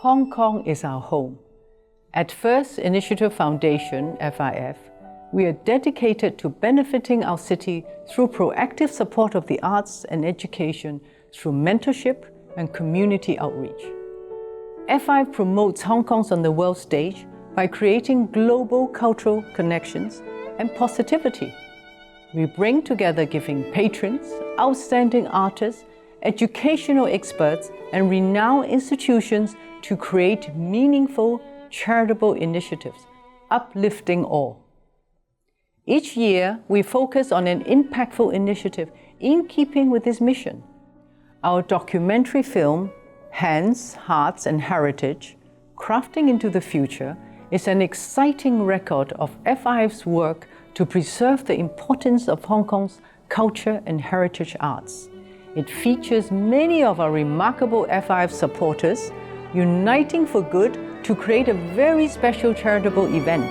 Hong Kong is our home. At First Initiative Foundation, FIF, we are dedicated to benefiting our city through proactive support of the arts and education through mentorship and community outreach. FIF promotes Hong Kong's on the world stage by creating global cultural connections and positivity. We bring together giving patrons, outstanding artists, educational experts, and renowned institutions to create meaningful, charitable initiatives, uplifting all. Each year, we focus on an impactful initiative in keeping with this mission. Our documentary film, Hands, Hearts and Heritage, Crafting into the Future, is an exciting record of FIF's work to preserve the importance of Hong Kong's culture and heritage arts. It features many of our remarkable FIF supporters uniting for good to create a very special charitable event.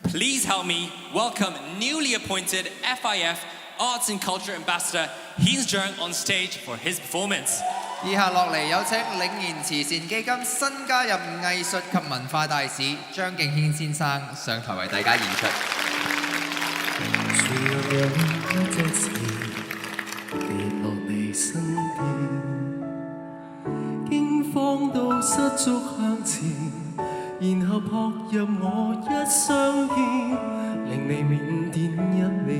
Please help me welcome newly appointed FIF Arts and Culture Ambassador Hien Zheng on stage for his performance. 以下落嚟有請領研慈善基金新加入藝術及文化大使張敬軒先生上台為大家演出。驚慌到失足向前，然後撲入我一雙肩，令你腼腆一面，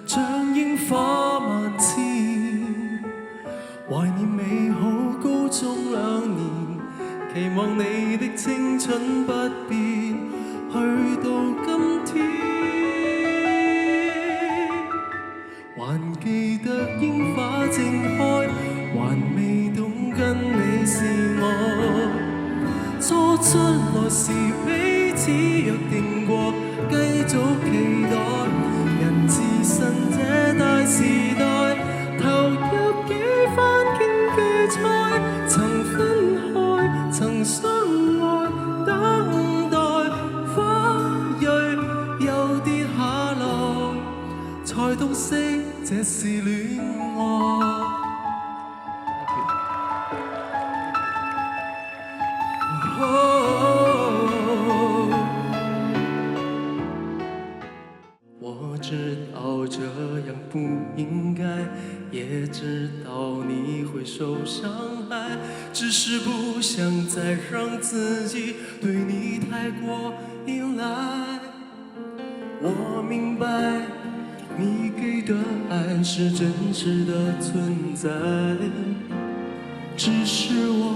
像櫻花萬千。懷念美好高中2年，期望你的青春不變，去到今天，還記得櫻花正開，還未懂跟你是我。初出來時彼此約定過，繼續期待，人自身這大時代，投入幾番競技賽，曾分開，曾相愛，等待花蕊又跌下來，才懂識這是戀愛。我知道这样不应该，也知道你会受伤害，只是不想再让自己对你太过依赖。我明白你给的爱是真实的存在，只是我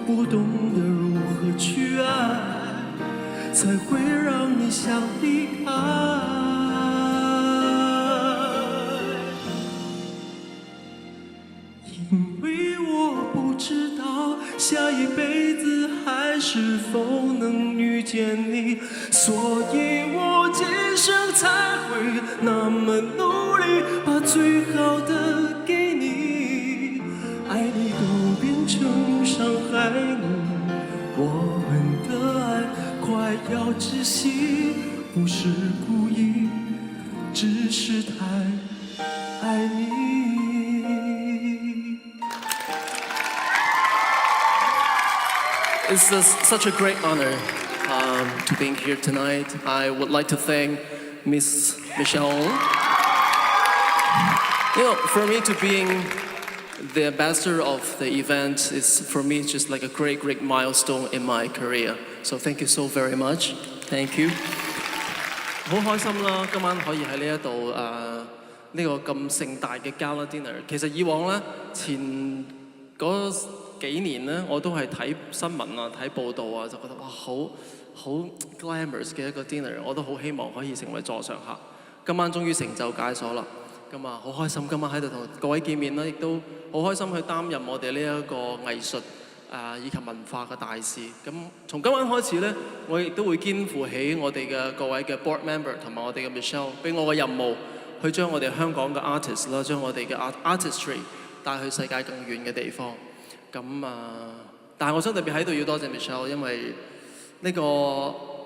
不懂得如何去爱，才会让你想离开。因为我不知道下一辈子还是否能遇见你，所以我今生才会那么努力，把最好的给你，爱你都变成伤害你，我们的爱快要窒息，不是故意，只是太爱你。It's such a great honor to being here tonight. I would like to thank Miss Michelle. You know, for me to being the ambassador of the event is for me just like a great milestone in my career. So thank you so very much. Thank you. 好開心啦！今晚可以喺呢一度呢個咁盛大嘅 gala dinner。其實以往咧前嗰幾年咧，我都係睇新聞啊、睇報道啊，就覺得哇好 glamorous 嘅一個 dinner， 我都好希望可以成為座上客。今晚終於成就解鎖啦！咁啊，好開心今晚喺度同各位見面啦，亦都好開心去擔任我哋呢一個藝術以及文化嘅大使。咁從今晚開始咧，我亦都會肩負起我哋嘅各位嘅 board member 同埋我哋嘅 Michelle 俾我嘅任務，去將我哋香港嘅 artist 啦，將我哋嘅 artistry 帶去世界更遠嘅地方。但係我想特別喺度要多謝 Michelle， 因為呢個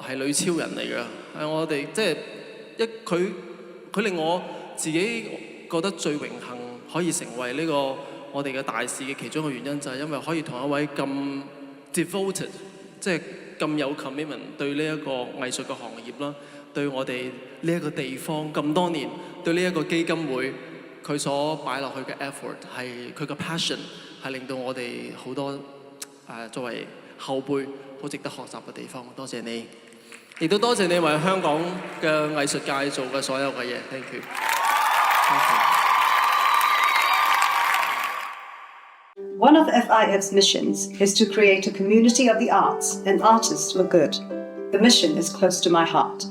係女超人嚟㗎，係我哋即係佢令我自己覺得最榮幸可以成為呢個我哋嘅大使嘅其中一個原因，就係因為可以同一位咁 devoted， 即係咁有 commitment 對呢一個藝術嘅行業啦，對我哋呢一個地方咁多年，對呢一個基金會佢所擺落去嘅 effort 係佢嘅 passion。係令到我哋好多作為後輩好值得學習嘅地方，多謝你，亦都多謝你為香港嘅藝術界做嘅所有嘅嘢 ，thank you。One of FIF's missions is to create a community of the arts and artists for good. The mission is close to my heart.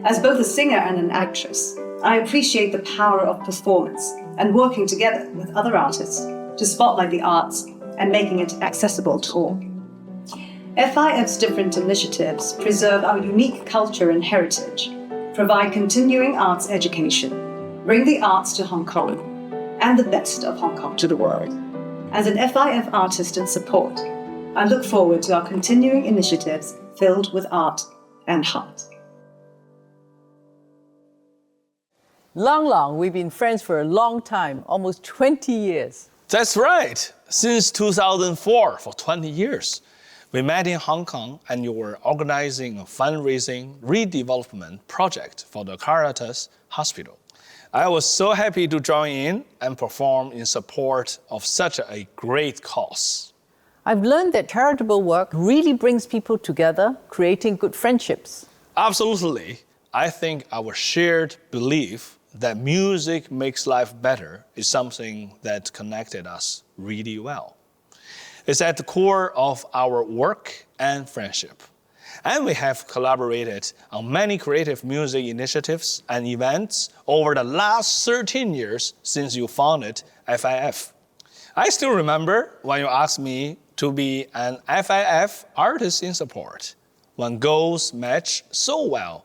As both a singer and an actress, I appreciate the power of performance and working together with other artists to spotlight the arts and making it accessible to all. FIF's different initiatives preserve our unique culture and heritage, provide continuing arts education, bring the arts to Hong Kong, and the best of Hong Kong to the world. As an FIF artist and support, I look forward to our continuing initiatives filled with art and heart. Long, we've been friends for a long time, almost 20 years. That's right. Since 2004, for 20 years. We met in Hong Kong and you were organizing a fundraising redevelopment project for the Caritas Hospital. I was so happy to join in and perform in support of such a great cause. I've learned that charitable work really brings people together, creating good friendships. Absolutely. I think our shared belief that music makes life better is something that connected us really well. It's at the core of our work and friendship. And we have collaborated on many creative music initiatives and events over the last 13 years since you founded FIF. I still remember when you asked me to be an FIF artist in support. When goals match so well,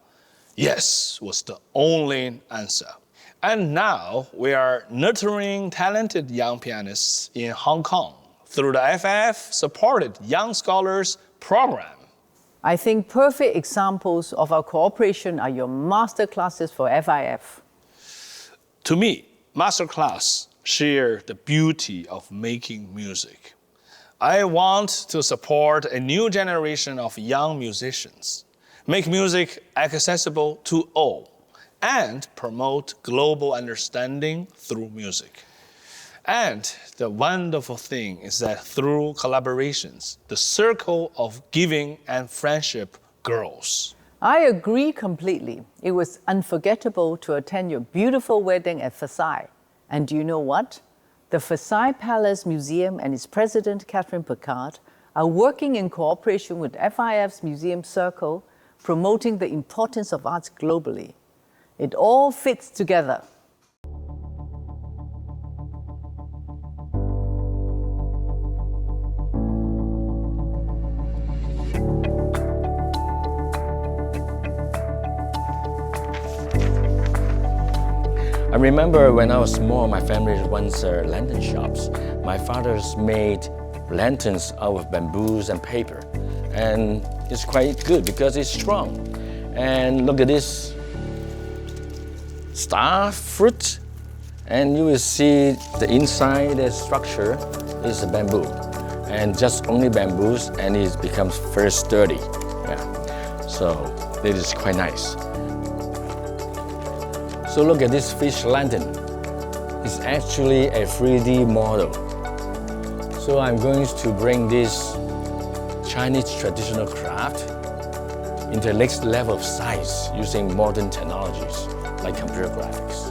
yes was the only answer. And now we are nurturing talented young pianists in Hong Kong through the FIF-supported Young Scholars Program. I think perfect examples of our cooperation are your master classes for FIF. To me, masterclass share the beauty of making music. I want to support a new generation of young musicians, make music accessible to all, and promote global understanding through music. And the wonderful thing is that through collaborations, the circle of giving and friendship grows. I agree completely. It was unforgettable to attend your beautiful wedding at Versailles. And do you know what? The Versailles Palace Museum and its president, Catherine Picard, are working in cooperation with FIF's Museum Circle, promoting the importance of arts globally. It all fits together. remember when I was small, my family runs lantern shops. My father's made lanterns out of bamboos and paper. And it's quite good because it's strong. And look at this star fruit. And you will see the inside, the structure is bamboo. And just only bamboos, and it becomes very sturdy. Yeah. So it is quite nice. So look at this fish lantern. It's actually a 3D model. So I'm going to bring this Chinese traditional craft into the next level of size using modern technologies like computer graphics.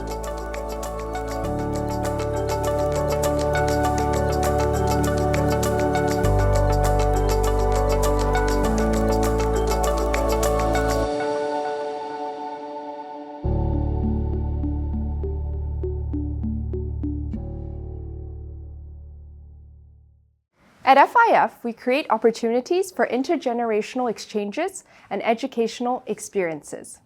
At FIF, we create opportunities for intergenerational exchanges and educational experiences.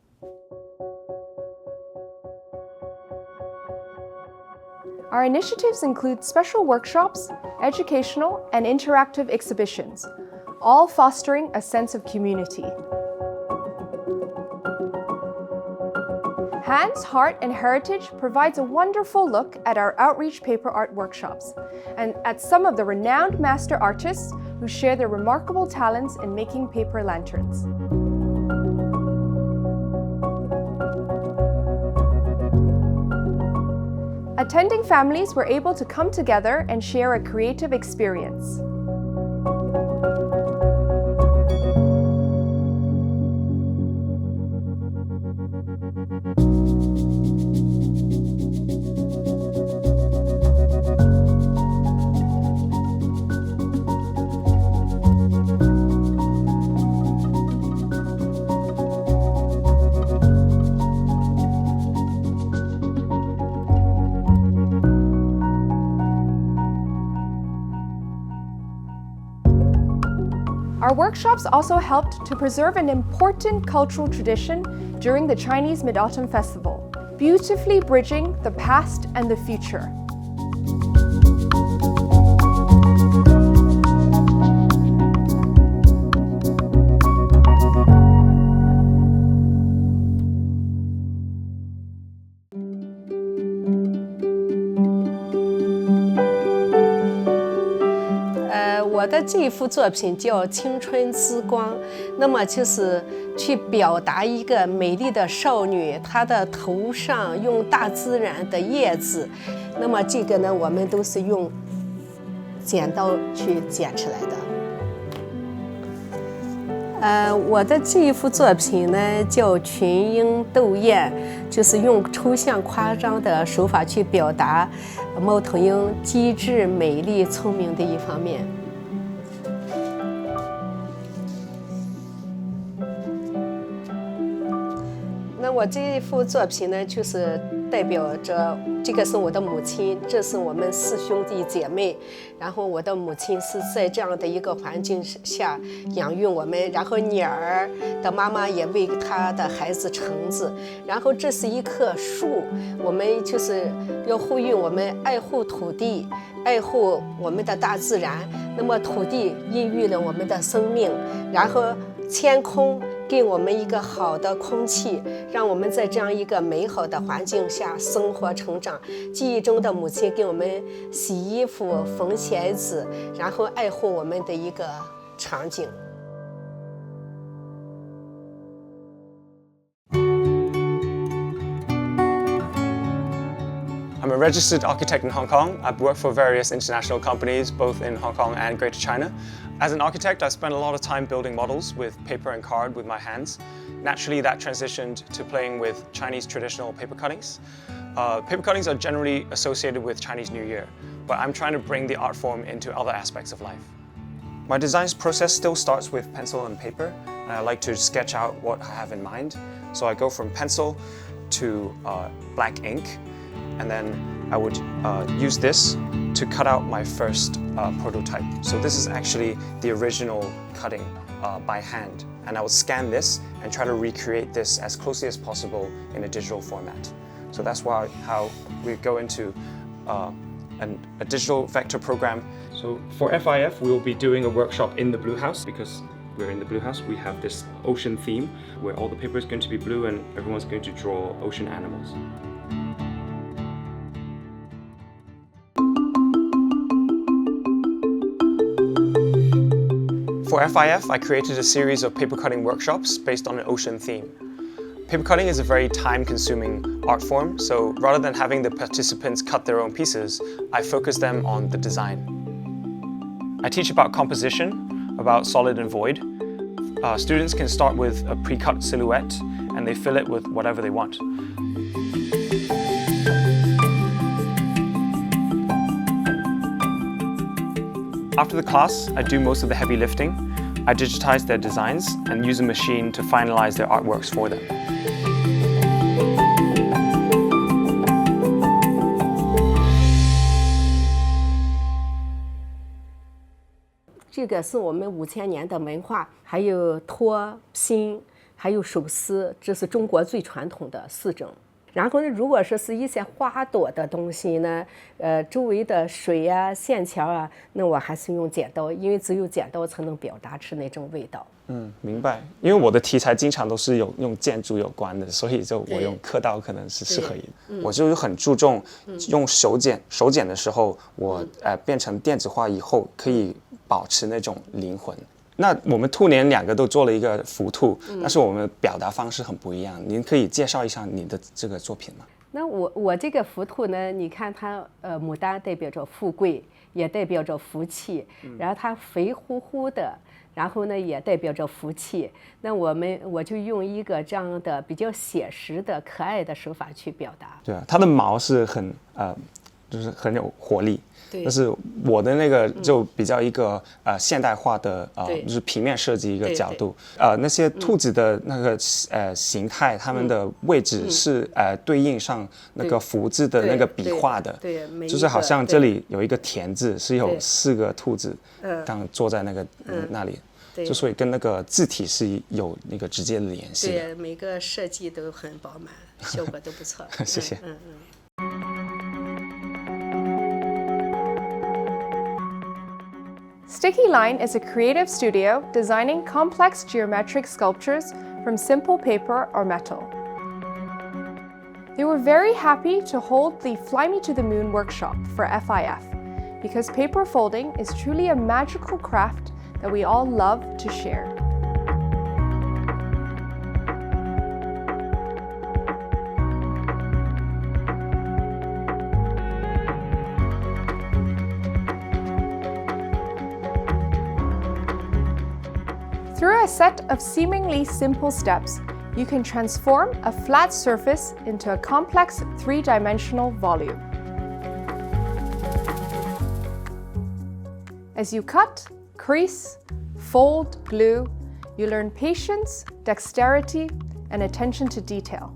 Our initiatives include special workshops, educational and interactive exhibitions, all fostering a sense of community. Hands, Heart and Heritage provides a wonderful look at our outreach paper art workshops and at some of the renowned master artists who share their remarkable talents in making paper lanterns. Attending families were able to come together and share a creative experience. Our workshops also helped to preserve an important cultural tradition during the Chinese Mid-Autumn Festival, beautifully bridging the past and the future.我的这一幅作品叫《青春之光》，那么就是去表达一个美丽的少女，她的头上用大自然的叶子，那么这个呢，我们都是用剪刀去剪出来的。我的这一幅作品呢叫《群英斗艳》，就是用抽象夸张的手法去表达猫头鹰机智、美丽、聪明的一方面。那我这一幅作品呢，就是代表着这个是我的母亲，这是我们4兄弟姐妹。然后我的母亲是在这样的一个环境下养育我们，然后鸟儿的妈妈也喂她的孩子橙子。然后这是一棵树，我们就是要呼吁我们爱护土地，爱护我们的大自然。那么土地孕育了我们的生命，然后天空给我们一个好的空气，让我们在这样一个美好的环境下生活成长。记忆中的母亲给我们洗衣服、缝鞋子，然后爱护我们的一个场景。I'm a registered architect in Hong Kong. I've worked for various international companies, both in Hong Kong and Greater China. As an architect, I spent a lot of time building models with paper and card with my hands. Naturally, that transitioned to playing with Chinese traditional paper cuttings. Paper cuttings are generally associated with Chinese New Year, but I'm trying to bring the art form into other aspects of life. My design process still starts with pencil and paper, and I like to sketch out what I have in mind. So I go from pencil to black ink, and then I would use this to cut out my first prototype. So this is actually the original cutting by hand. And I would scan this and try to recreate this as closely as possible in a digital format. So that's how we go into a digital vector program. So for FIF, we will be doing a workshop in the Blue House because we're in the Blue House. We have this ocean theme where all the paper is going to be blue and everyone's going to draw ocean animals. For FIF, I created a series of paper cutting workshops based on an ocean theme. Paper cutting is a very time-consuming art form, so rather than having the participants cut their own pieces, I focus them on the design. I teach about composition, about solid and void. Students can start with a pre-cut silhouette and they fill it with whatever they want. After the class, I do most of the heavy lifting. I digitize their designs and use a machine to finalize their artworks for them. 这个是我们5000年的文化，还有托、拼，还有手撕，这是中国最传统的4种。然后呢，如果说是一些花朵的东西呢，周围的水啊、线条啊，那我还是用剪刀，因为只有剪刀才能表达出那种味道。明白。因为我的题材经常都是用建筑有关的，所以就我用刻刀可能是适合的。我就很注重用手剪的时候，我变成电子化以后可以保持那种灵魂。那我们兔年2个都做了一个浮兔，但是我们表达方式很不一样。您可以介绍一下你的这个作品吗？那我这个浮兔呢，你看它牡丹代表着富贵，也代表着福气，然后它肥乎乎的，然后呢也代表着福气。那我就用一个这样的比较写实的可爱的手法去表达。对啊，它的毛是就是很有活力。但是我的那个就比较一个现代化的就是平面设计一个角度，那些兔子的那个形态，它们的位置是对应上那个福字的那个笔画的，就是好像这里有一个田字，是有4个兔子刚坐在那里，就所以跟那个字体是有那个直接的联系的。对，每个设计都很饱满，效果都不错。谢谢。Sticky Line is a creative studio designing complex geometric sculptures from simple paper or metal. They were very happy to hold the Fly Me to the Moon workshop for FIF because paper folding is truly a magical craft that we all love to share. Through a set of seemingly simple steps, you can transform a flat surface into a complex 3-dimensional volume. As you cut, crease, fold, glue, you learn patience, dexterity, and attention to detail.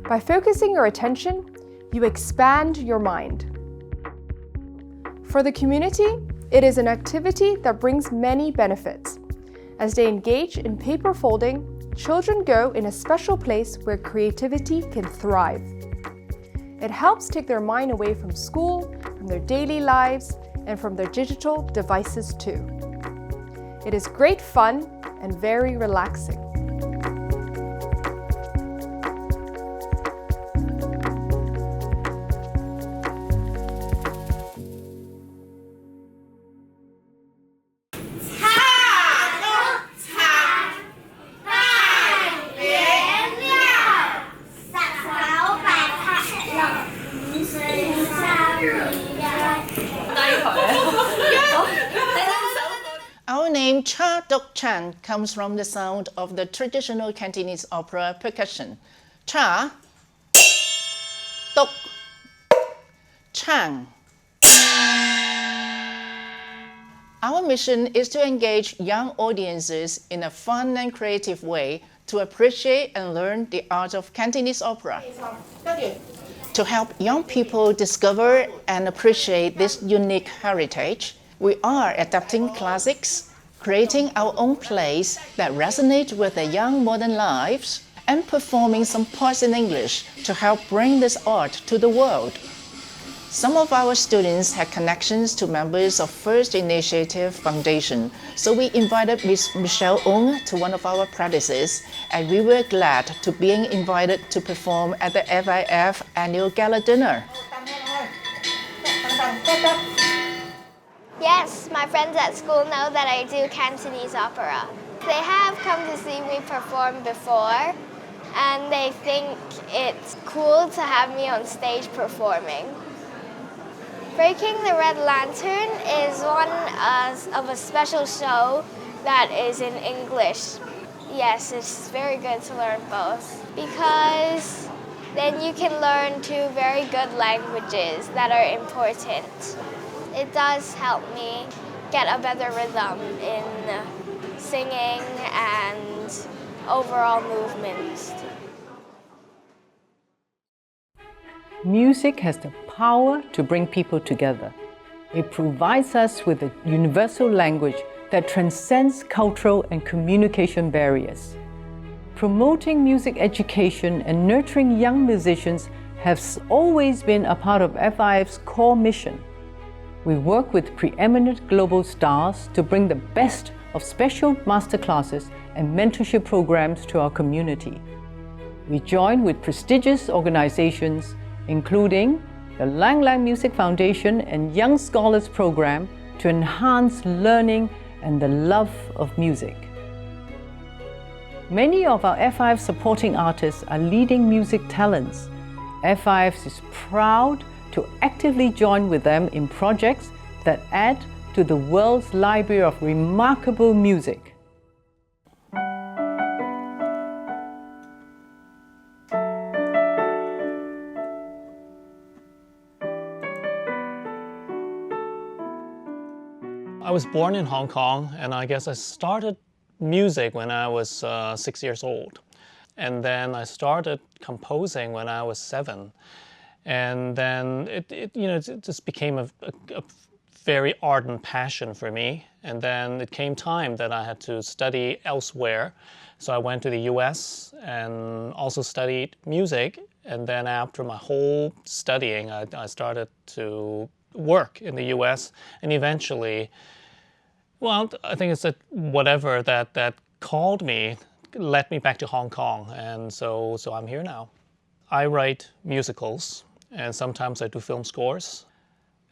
By focusing your attention, you expand your mind. For the community, it is an activity that brings many benefits. As they engage in paper folding, children go in a special place where creativity can thrive. It helps take their mind away from school, from their daily lives, and from their digital devices too. It is great fun and very relaxing. Our name Cha Dok Chan comes from the sound of the traditional Cantonese opera percussion. Cha, Dok, Chan. Our mission is to engage young audiences in a fun and creative way to appreciate and learn the art of Cantonese opera. To help young people discover and appreciate this unique heritage, we are adapting classics, creating our own plays that resonate with their young modern lives, and performing some parts in English to help bring this art to the world. Some of our students had connections to members of First Initiative Foundation, so we invited Ms. Michelle Ong to one of our practices, and we were glad to being invited to perform at the FIF annual gala dinner. Yes, my friends at school know that I do Cantonese opera. They have come to see me perform before, and they think it's cool to have me on stage performing. Breaking the Red Lantern is one of a special show that is in English. Yes, it's very good to learn both because then you can learn two very good languages that are important. It does help me get a better rhythm in singing and overall movement. Music has the power to bring people together. It provides us with a universal language that transcends cultural and communication barriers. Promoting music education and nurturing young musicians has always been a part of FIF's core mission. We work with preeminent global stars to bring the best of special masterclasses and mentorship programs to our community. We join with prestigious organizations including the Lang Lang Music Foundation and Young Scholars Program to enhance learning and the love of music. Many of our FIF supporting artists are leading music talents. FIF is proud to actively join with them in projects that add to the world's library of remarkable music. I was born in Hong Kong, and I guess I started music when I was 6 years old. And then I started composing when I was 7. And then it just became a very ardent passion for me. And then it came time that I had to study elsewhere. So I went to the US and also studied music. And then after my whole studying, I started to work in the US, and eventually, well, I think it's that whatever that called me led me back to Hong Kong, and so I'm here now. I write musicals, and sometimes I do film scores.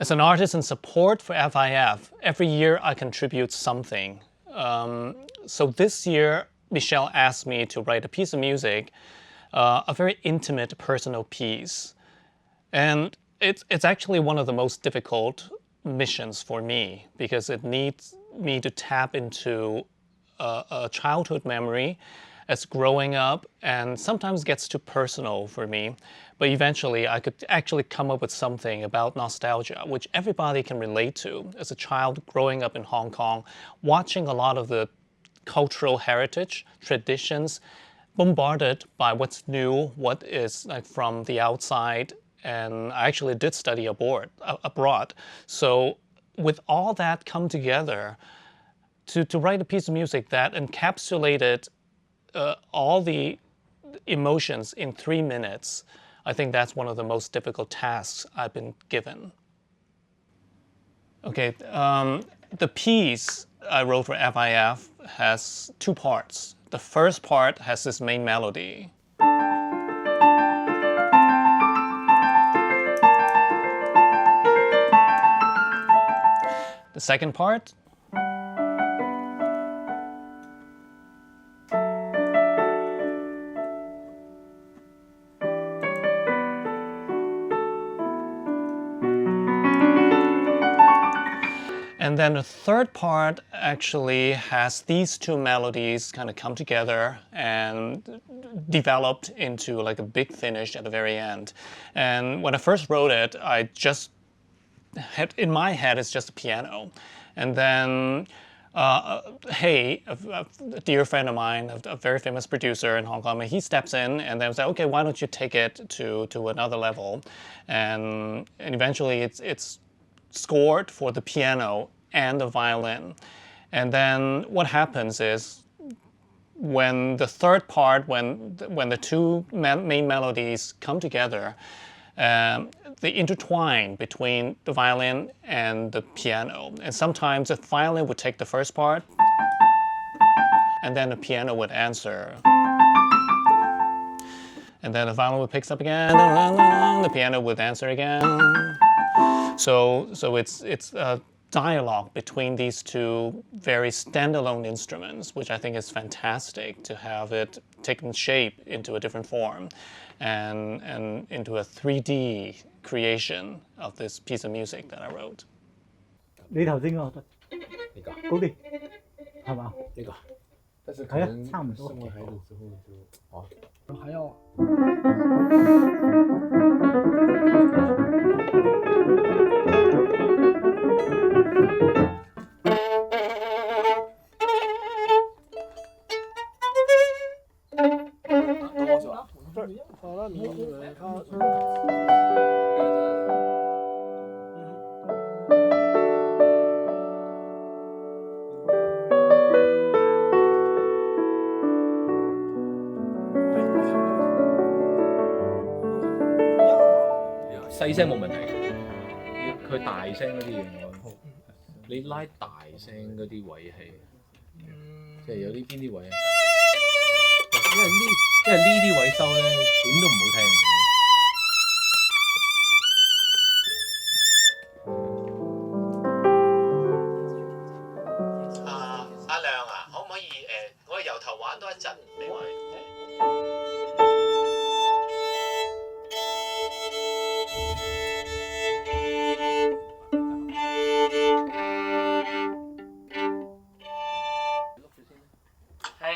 As an artist in support for FIF, every year I contribute something. So this year, Michelle asked me to write a piece of music, a very intimate, personal piece. And it's actually one of the most difficult missions for me because it needs me to tap into a childhood memory as growing up, and sometimes gets too personal for me. But eventually I could actually come up with something about nostalgia, which everybody can relate to. As a child growing up in Hong Kong, watching a lot of the cultural heritage, traditions, bombarded by what's new, what is like from the outside. And I actually did study abroad. So with all that come together, to write a piece of music that encapsulated all the emotions in 3 minutes, I think that's one of the most difficult tasks I've been given. Okay, the piece I wrote for FIF has 2 parts. The first part has this main melody. The second part, and then the third part actually has these 2 melodies kind of come together and developed into like a big finish at the very end. And when I first wrote it, I just had, in my head, it's just a piano. And then Hey, a dear friend of mine, a very famous producer in Hong Kong, he steps in and then said, okay, why don't you take it to another level? And eventually it's scored for the piano and the violin. And then what happens is when the third part, when the two main melodies come together, they intertwine between the violin and the piano. And sometimes the violin would take the first part, and then the piano would answer. And then the violin would pick up again, the piano would answer again. So it's a dialogue between these two very standalone instruments, which I think is fantastic to have it taken shape into a different form and into a 3D creation of this piece of music that I wrote. 你頭先嗰個高啲，係嘛？呢個，係啊，差唔多。還要。好了，你細聲冇問題嘅，要佢大聲嗰啲嘢我，你拉大聲嗰啲位係，即係有啲邊啲位啊？因為呢啲位收咧點都唔好聽。阿亮啊，可唔可以我哋由頭玩多一陣俾我哋？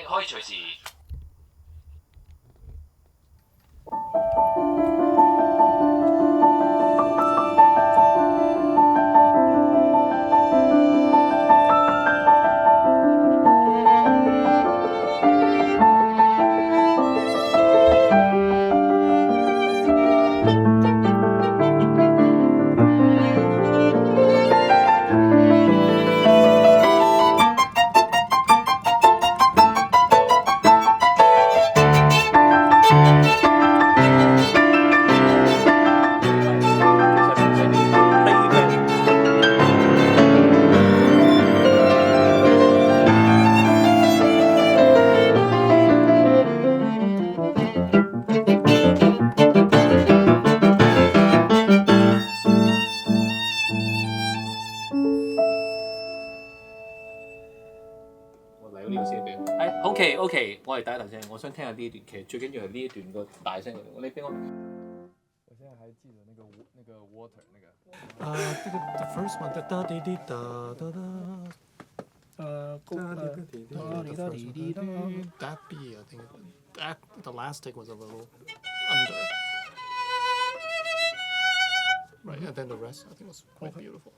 可以隨時。OK， 我係第一頭先，我想聽下呢一段，其實最緊要係呢一段個大聲嗰度。你俾我。我現在還記得那個 water 那個。這個 the first one 噠噠滴滴噠噠噠。That B I think that the last take was a little under. Right, and then the rest I think was quite beautiful.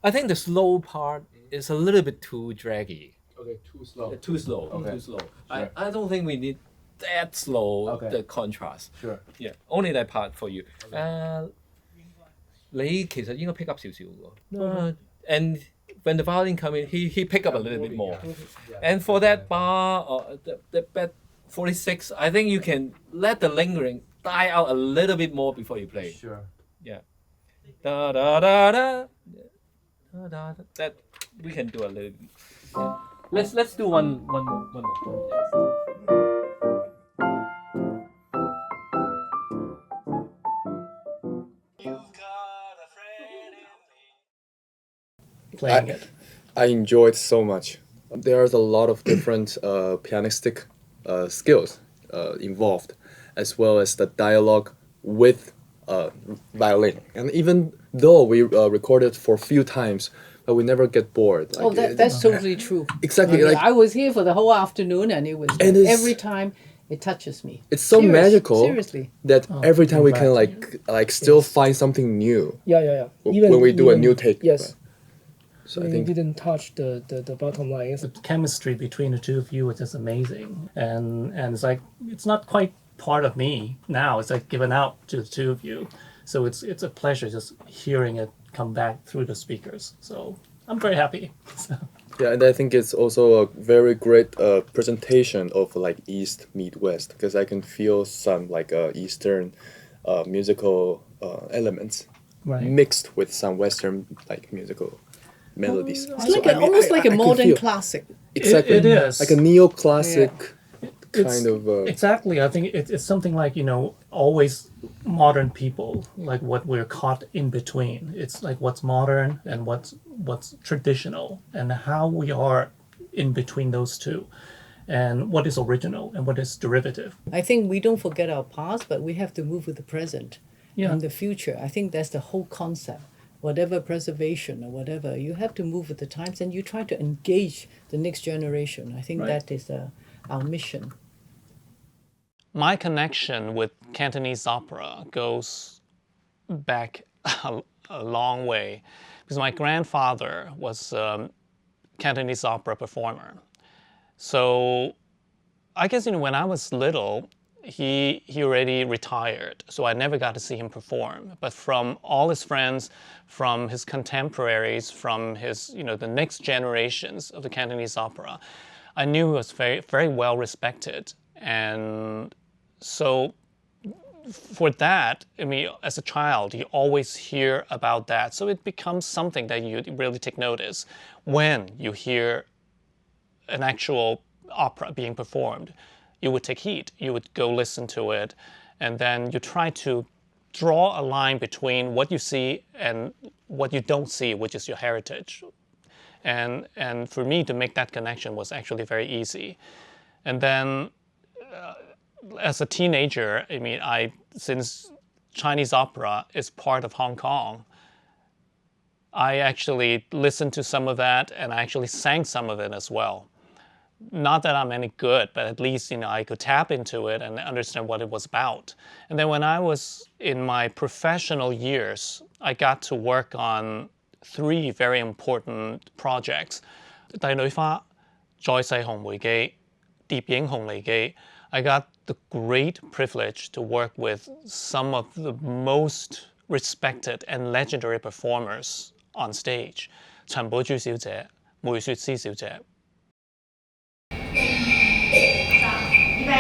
I think the slow part is a little bit too draggy. Okay, too slow. Too slow. Okay. Too slow. Sure. I don't think we need that slow. Okay. The contrast. Sure. Yeah. Only that part for you. Okay. 你其實應該 pick up 少少喎。And when the violin come in, he pick up a little bit more. And for that bar or the bed 46, I think you can let the lingering die out a little bit more before you play. Sure. Yeah. Da da da da. Da, da, da. That we can do a little bit. Yeah. Let's do one more. Playing it. I enjoyed so much. There's a lot of different pianistic skills involved, as well as the dialogue with violin. And even though we recorded for a few times, but we never get bored. Like, that's totally true. Exactly. Like, I was here for the whole afternoon, and it was every time it touches me. It's so magical. Seriously. That every time we can like still find something new. Yeah. When we do a new take. Yes. So I think didn't touch the bottom line. The chemistry between the two of you was just amazing, and it's like it's not quite part of me now. It's like given out to the two of you, so it's a pleasure just hearing it come back through the speakers. So I'm very happy. So. Yeah, and I think it's also a very great presentation of like East meet West, because I can feel some like Eastern musical elements mixed with some Western like musical melodies. It's like almost like a modern classic. Exactly, it is like a neoclassic kind of. Exactly, I think it's something like always modern people, like what we're caught in between. It's like what's modern and what's traditional, and how we are in between those two, and what is original and what is derivative. I think we don't forget our past, but we have to move with the present and the future. I think that's the whole concept. Whatever preservation or whatever, you have to move with the times, and you try to engage the next generation. I think that is our mission. My connection with Cantonese opera goes back a long way, because my grandfather was a Cantonese opera performer. So I guess when I was little, he already retired, so I never got to see him perform. But from all his friends, from his contemporaries, from his the next generations of the Cantonese opera, I knew he was very, very well respected. And so for that, I mean, as a child, you always hear about that. So it becomes something that you really take notice when you hear an actual opera being performed. You would take heed, you would go listen to it, and then you try to draw a line between what you see and what you don't see, which is your heritage. And for me to make that connection was actually very easy. And then as a teenager, I mean, since Chinese opera is part of Hong Kong, I actually listened to some of that, and I actually sang some of it as well. Not that I'm any good, but at least I could tap into it and understand what it was about. And then when I was in my professional years, I got to work on 3 very important projects. 帝女花、再世紅梅記、蝶影紅梨記. I got the great privilege to work with some of the most respected and legendary performers on stage. 陳寶珠小姐、梅雪詩小姐。預備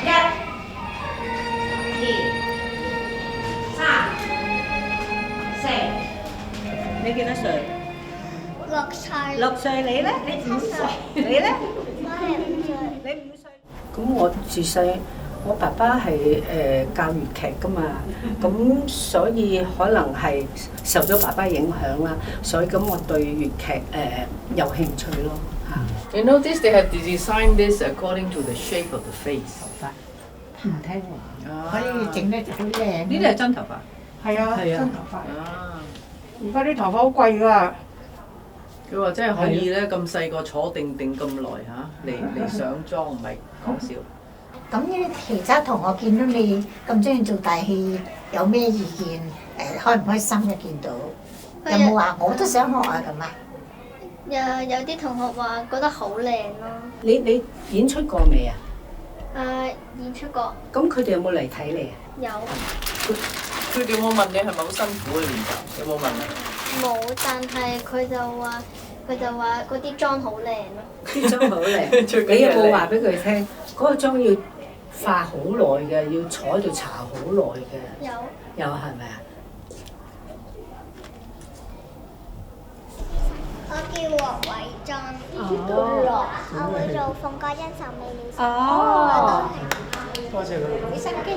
，1、2、3、4。你幾多歲？6歲。6歲，你咧？你5歲。你咧？我係5歲。你5歲。咁我自細，我爸爸係教粵劇噶嘛，咁所以可能係受咗爸爸影響啦，所以咁我對粵劇有興趣咯。You notice they have designed this according to the shape of the face. 唔聽話，可以整得好靚。呢啲係真頭髮。係啊，係啊，真頭髮。而家啲頭髮好貴㗎。佢話真係可以咧，咁細個坐定咁耐嚇，嚟上妝唔係講笑。咁呢其他同學見到你咁中意做大戲，有咩意見？開唔開心嘅見到？有冇話我都想學啊咁啊？有啲同學話覺得好靚咯。你演出過未啊？演出過。咁佢哋有冇嚟睇你啊？有。佢哋有冇問你係咪好辛苦嘅練習？有冇問你？冇，但係佢就話嗰啲妝好靚咯。啲妝好靚。你有冇話俾佢聽？嗰個妝要化好耐嘅，要坐喺度搽好耐嘅。有係咪啊？我叫黃偉俊，我會做鳳閣恩仇美了。哦，多謝佢。你心機。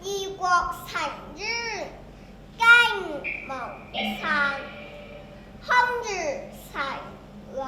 異國情於驚無散，空如齊淚。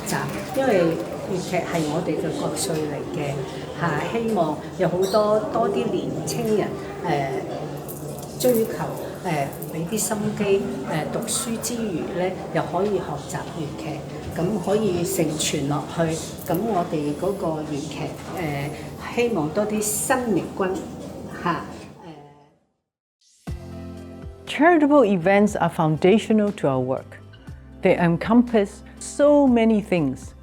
習，因為粵劇係我哋嘅國粹嚟嘅嚇，希望有好多啲年青人追求俾啲心機讀書之餘咧，又可以學習粵劇，咁可以承傳落去。咁我哋嗰個粵劇希望多啲新力軍嚇。Charitable events are foundational to our work. They encompass so many things.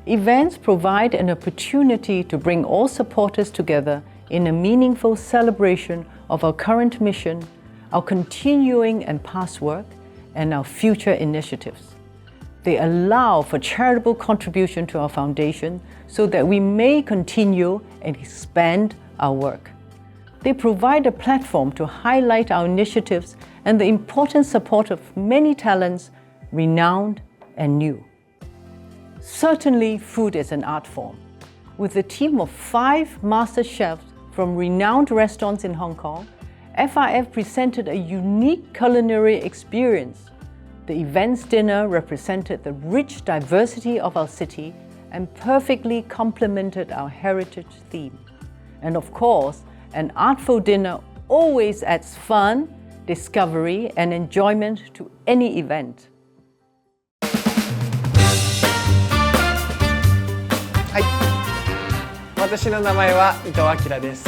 Events provide an opportunity to bring all supporters together in a meaningful celebration of our current mission, our continuing and past work, and our future initiatives. They allow for charitable contribution to our foundation so that we may continue and expand our work. They provide a platform to highlight our initiatives and the important support of many talents, renowned and new. Certainly, food is an art form. With a team of 5 master chefs from renowned restaurants in Hong Kong, FIF presented a unique culinary experience. The event's dinner represented the rich diversity of our city and perfectly complemented our heritage theme. And of course, an artful dinner always adds fun, discovery, and enjoyment to any event. はい、私の名前は伊藤明です。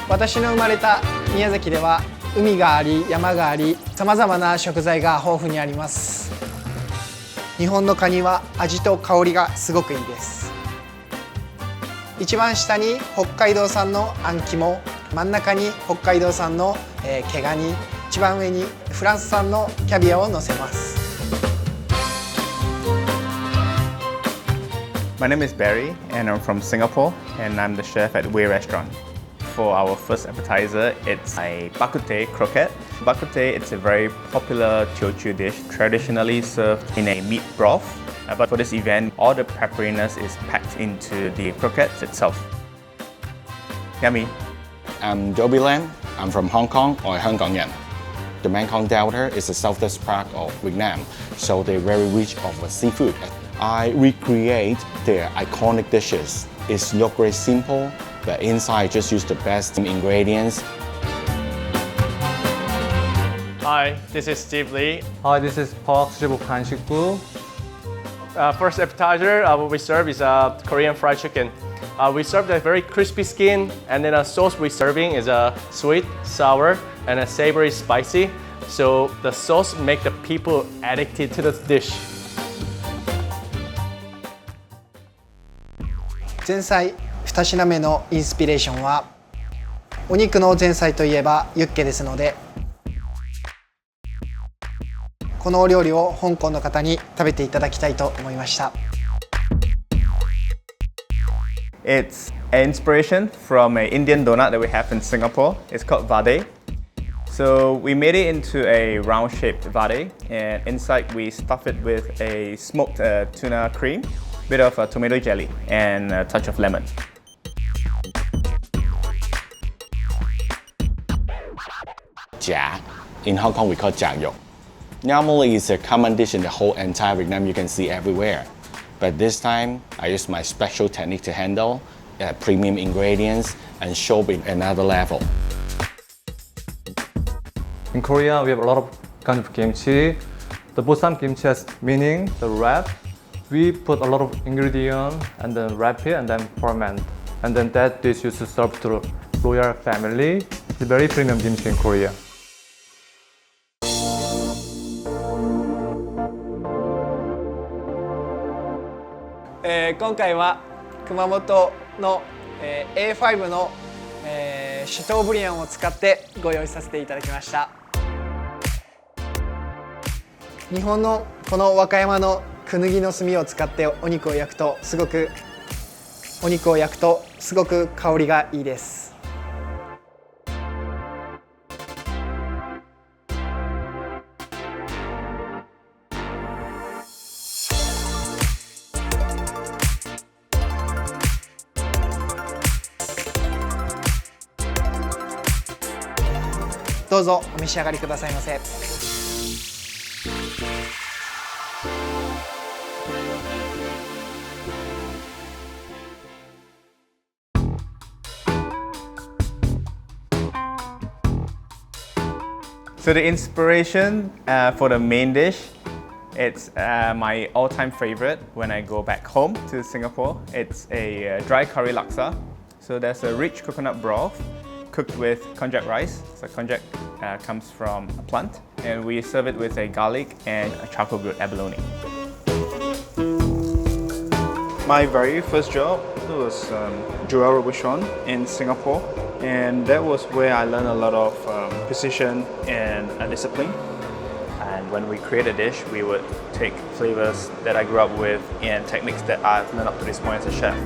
私の生まれた宮崎では海があり山があり、さまざまな食材が豊富にあります。日本のカニは味と香りがすごくいいです。一番下に北海道産のあん肝、真ん中に北海道産の毛ガニ、一番上にフランス産のキャビアを乗せます。My name is Barry and I'm from Singapore and I'm the chef at Wei Restaurant. For our first appetizer, it's a bak kut teh croquette. Bak kut teh, it's a very popular Teochew dish, traditionally served in a meat broth. But for this event, all the pepperiness is packed into the croquettes itself. Yummy. I'm Joby Lam. I'm from Hong Kong, or Hong Kong Yan. The Mekong Delta is the southwest part of Vietnam, so they're very rich of seafood. I recreate their iconic dishes. It's look very simple, but inside just use the best ingredients. Hi, this is Steve Lee. Hi, this is Park Shibu. First appetizer, what we serve is Korean fried chicken. We serve a very crispy skin, and then a sauce we're serving is sweet, sour, and a savory, spicy. So the sauce make the people addicted to the dish. 前菜2品目のインスピレーションはお肉の前菜といえばユッケですので、このお料理を香港の方に食べていただきたいと思いました。It's an inspiration from an Indian donut that we have in Singapore. It's called vade. So we made it into a round-shaped vade, and inside we stuff it with a smoked tuna cream, bit of tomato jelly, and a touch of lemon. Jia. In Hong Kong, we call it jiak yok. Normally, it's a common dish in the whole entire Vietnam. You can see everywhere. But this time, I used my special technique to handle premium ingredients and show it another level. In Korea, we have a lot of kind of kimchi. The Bossam kimchi has meaning, the wrap. We put a lot of ingredients and then wrap it and then ferment. And then that dish used to serve to royal family. It's very premium kimchi in Korea. 今回は熊本の A5 のシュトーブリアンを使ってご用意させていただきました。日本のこの和歌山のクヌギの炭を使ってお肉を焼くとすごく香りがいいです。どうぞお召し上がりくださいませ。So the inspiration for the main dish, it's my all-time favorite when I go back home to Singapore. It's a dry curry laksa. So there's a rich coconut broth cooked with konjac rice. So konjac comes from a plant, and we serve it with a garlic and a charcoal grilled abalone. My very first job was Joel Robuchon in Singapore, and that was where I learned a lot of precision and discipline. And when we create a dish, we would take flavors that I grew up with and techniques that I've learned up to this point as a chef.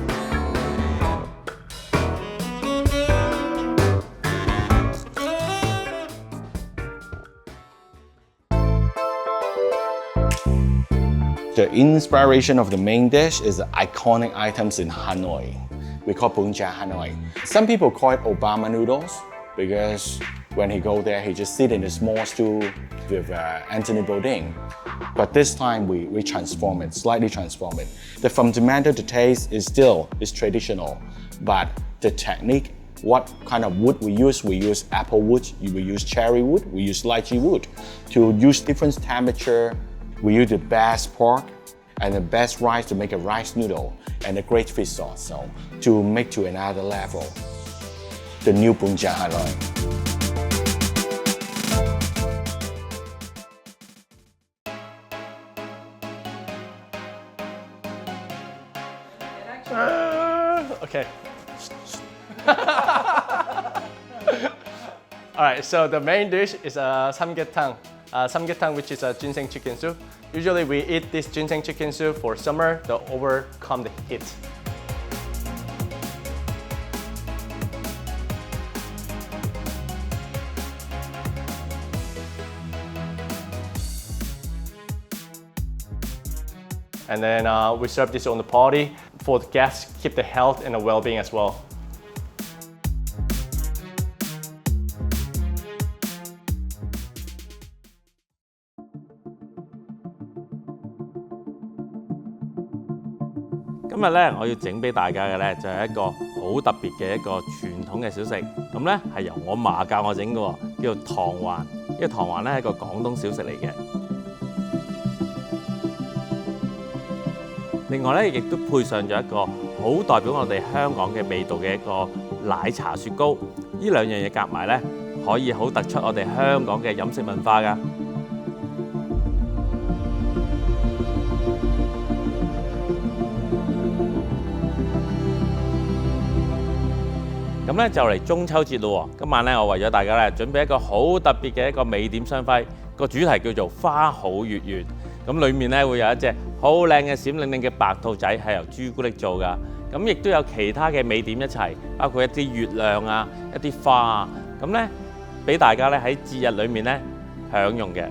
The inspiration of the main dish is the iconic items in Hanoi. We call bún chả Hanoi. Some people call it Obama noodles because when he go there, he just sit in a small stool with Anthony Bourdain. But this time we transform it, slightly transform it. The fundamental, the taste is still traditional, but the technique, what kind of wood we use apple wood, we use cherry wood, we use lychee wood. To use different temperature, we use the best pork and the best rice to make a rice noodle and a great fish sauce. So to make to another level, the new bún chả Hanoi. Okay. All right, so the main dish is samgyetang. Samgyetang, which is a ginseng chicken soup. Usually we eat this ginseng chicken soup for summer to overcome the heat. And then we serve this on the party for the guests, keep the health and the well-being as well.今日咧，我要整俾大家嘅咧，就係一個好特別嘅一個傳統嘅小食。咁咧係由我嫲教我整嘅喎，叫做糖環。呢個糖環咧係一個廣東小食嚟嘅。另外咧，亦都配上咗一個好代表我哋香港嘅味道嘅一個奶茶雪糕。呢兩樣嘢夾埋咧，可以好突出我哋香港嘅飲食文化㗎。咁咧就嚟中秋節咯喎！今晚咧我為咗大家咧準備一個好特別嘅一個美點雙輝，個主題叫做花好月圓。咁裡面咧會有一隻好靚嘅閃靈靈嘅白兔仔，係由朱古力做㗎。咁亦都有其他嘅美點一齊，包括一啲月亮啊、一啲花啊。咁咧俾大家咧喺節日裡面咧享用嘅。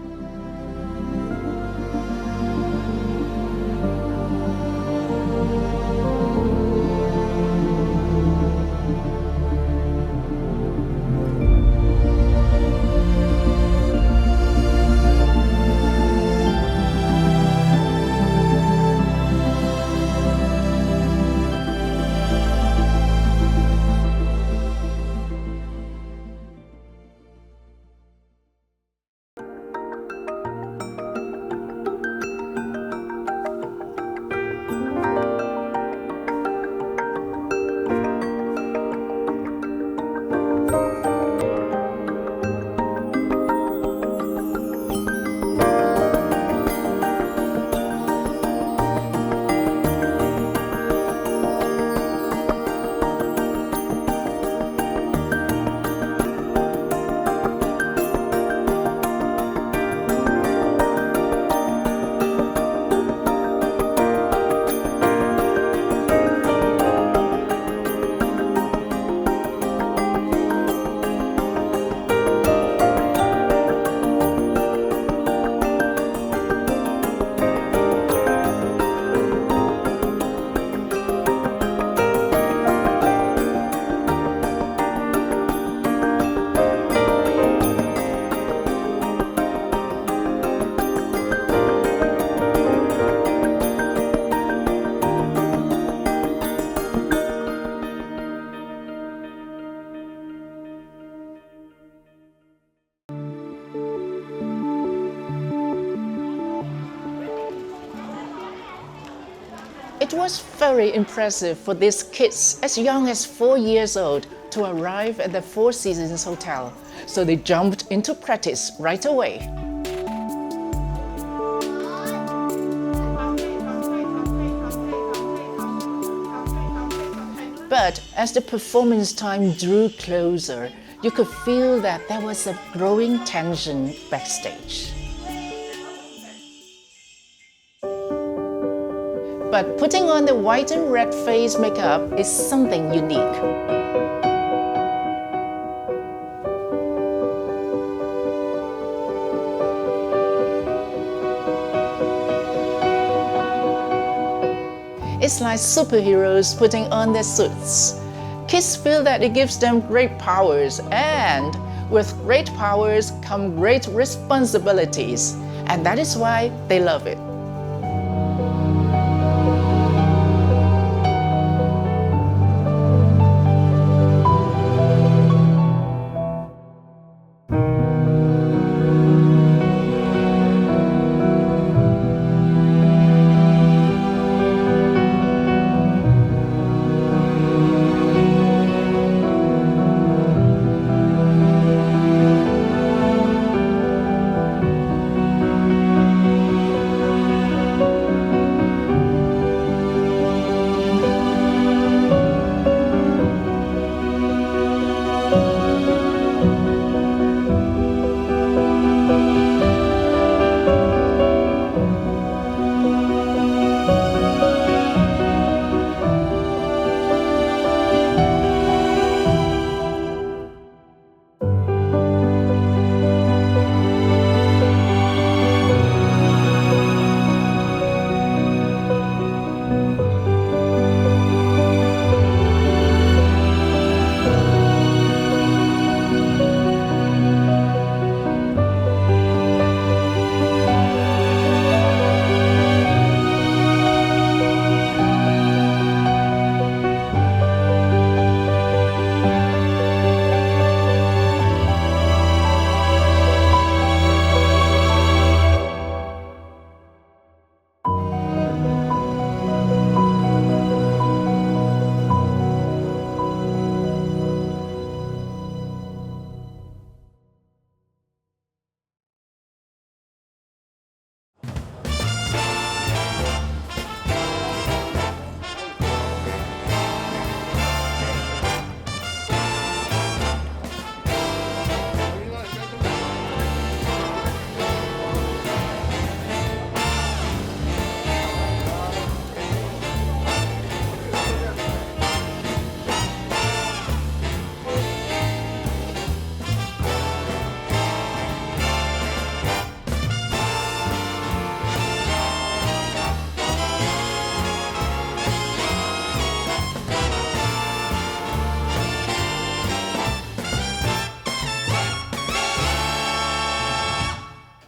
It was very impressive for these kids as young as 4 years old to arrive at the Four Seasons Hotel, so they jumped into practice right away. But as the performance time drew closer, you could feel that there was a growing tension backstage. But putting on the white and red face makeup is something unique. It's like superheroes putting on their suits. Kids feel that it gives them great powers, and with great powers come great responsibilities, and that is why they love it.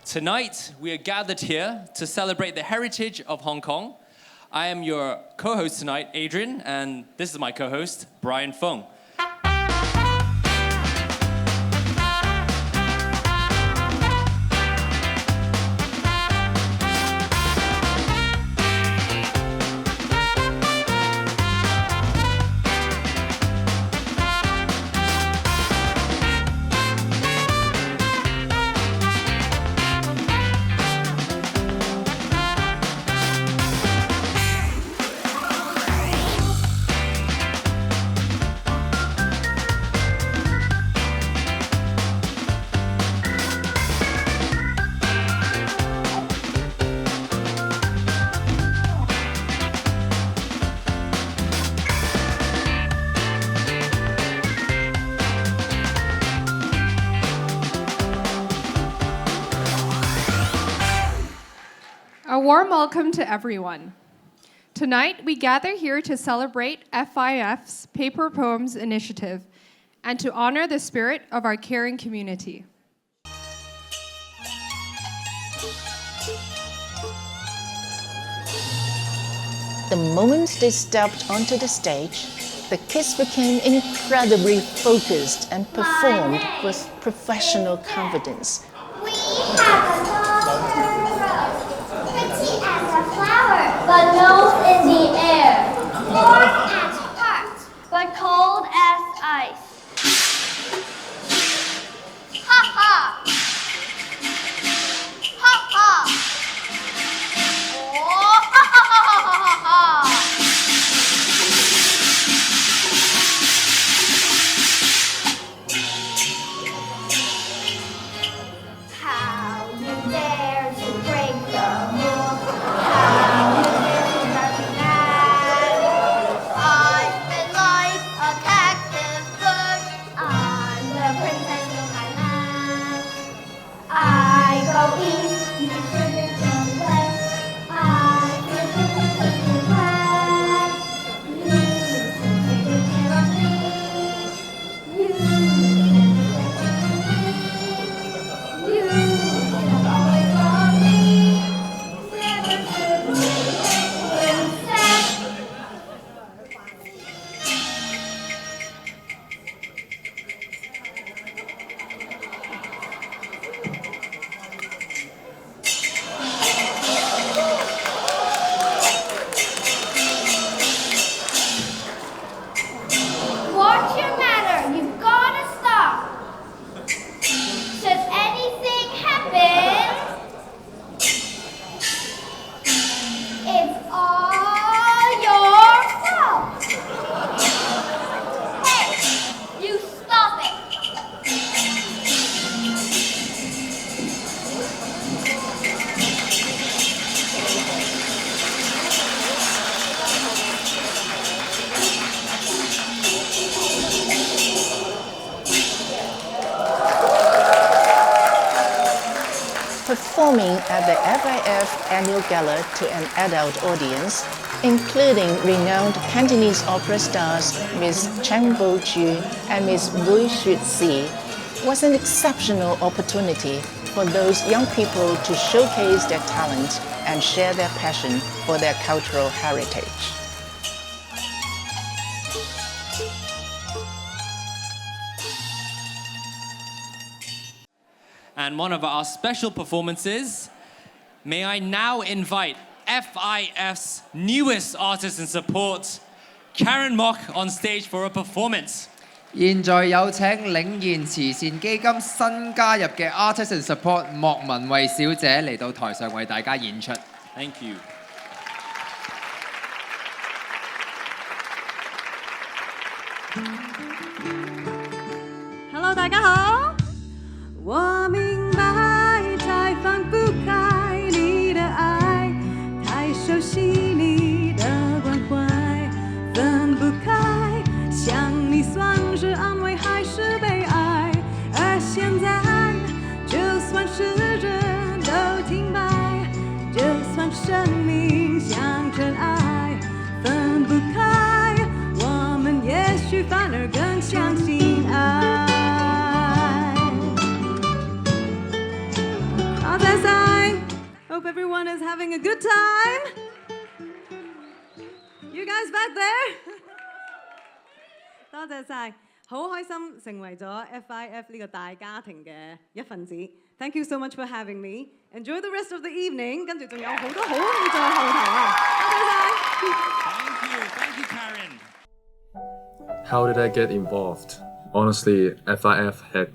Tonight, we are gathered here to celebrate the heritage of Hong Kong. I am your co-host tonight, Adrian, and this is my co-host, Brian Fung. A warm welcome to everyone. Tonight, we gather here to celebrate FIF's Paper Poems Initiative and to honor the spirit of our caring community. The moment they stepped onto the stage, the kids became incredibly focused and performed with professional confidence. We have a dog, pretty as a flower, but nose in the air. at the FIF annual gala to an adult audience, including renowned Cantonese opera stars Ms. Chang Bo-ju and Ms. Wei Xu-zi, was an exceptional opportunity for those young people to showcase their talent and share their passion for their cultural heritage. And one of our special performances, may I now invite FIF's newest artist in support, Karen Mok, on stage for a performance. 現在有請領研慈善基金新加入嘅 Artist in Support 莫文蔚小姐嚟到台上為大家演出。Thank you. Hello， 大家好。我明白再放不开你的爱，太熟悉你的关怀，分不开，想你算是安慰还是悲哀？而现在，就算时针都停摆，就算生命像尘埃，分不开，我们也许反而更相信爱。Hope everyone is having a good time. You guys back there? 多謝晒，好開心成為咗 FIF 呢個大家庭嘅一份子。Thank you so much for having me. Enjoy the rest of the evening. 跟住仲有好多好戲在後頭啊！多謝晒。Thank you, Karen. How did I get involved? Honestly, FIF had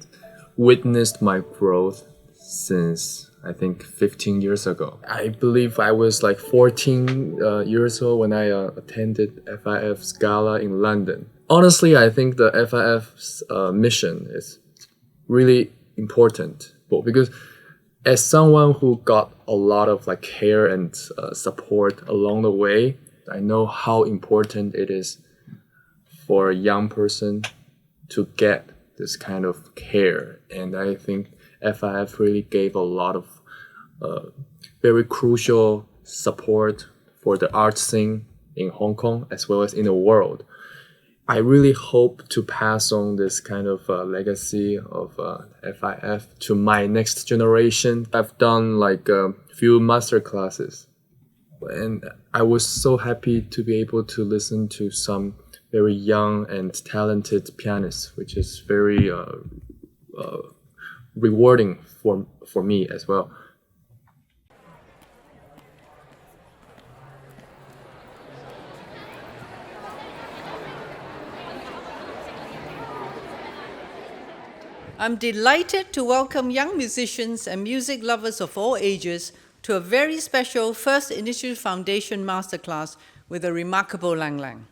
witnessed my growth since I think 15 years ago. I believe I was like 14 years old when I attended FIF's gala in London. Honestly, I think the FIF's mission is really important because as someone who got a lot of like care and support along the way, I know how important it is for a young person to get this kind of care. And I think FIF really gave a lot of very crucial support for the art scene in Hong Kong as well as in the world. I really hope to pass on this kind of legacy of FIF to my next generation. I've done like a few master classes, and I was so happy to be able to listen to some very young and talented pianists, which is very rewarding for me as well. I'm delighted to welcome young musicians and music lovers of all ages to a very special First Initiative Foundation Masterclass with the remarkable Lang Lang.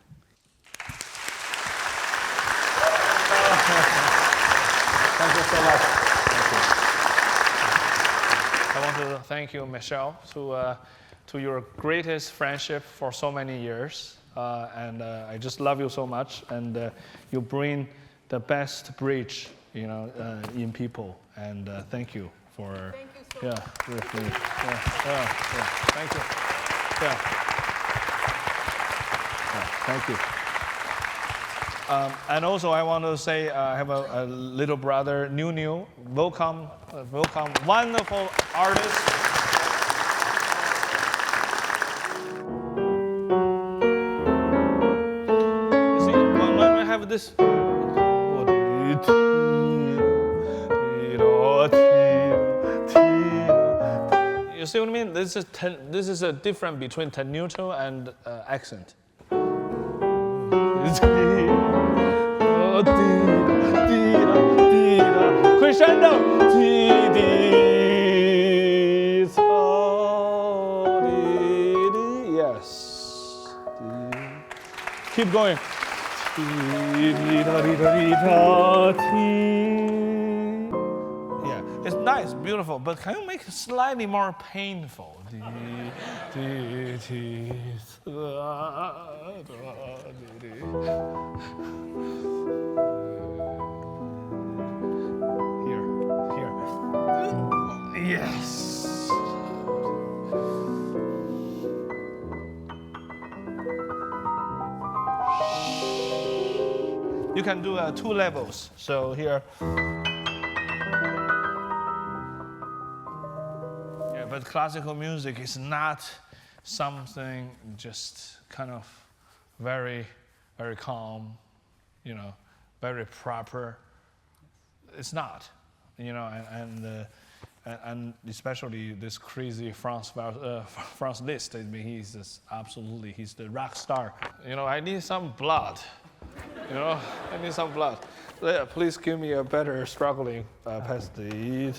Thank you so much. I want to thank you, Michelle, to your greatest friendship for so many years. And I just love you so much. And you bring the best bridge, in people. And thank you for. Thank you so much. With me. Thank you. Thank you. And also, I want to say I have a little brother, New. Welcome, wonderful artist. You see, when I have this. You see what I mean? This is a difference between tenuto and accent. Crescendo. Yes. Keep going. Yeah, it's nice, beautiful, but can you make it slightly more painful? Here. Yes. You can do 2 levels. So here. Yeah, but classical music is not something just kind of very, very calm, you know, very proper. It's not, you know, and especially this crazy Franz Liszt. I mean, he's just absolutely, he's the rock star. You know, I need some blood. You know, I need some blood. Yeah, please give me a better struggling pastage.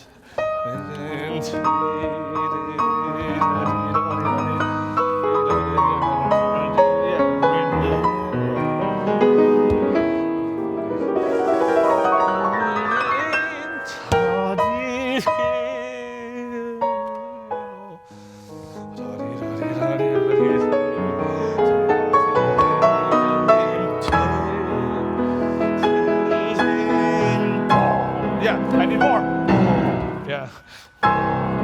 Yeah, I need more. Yeah.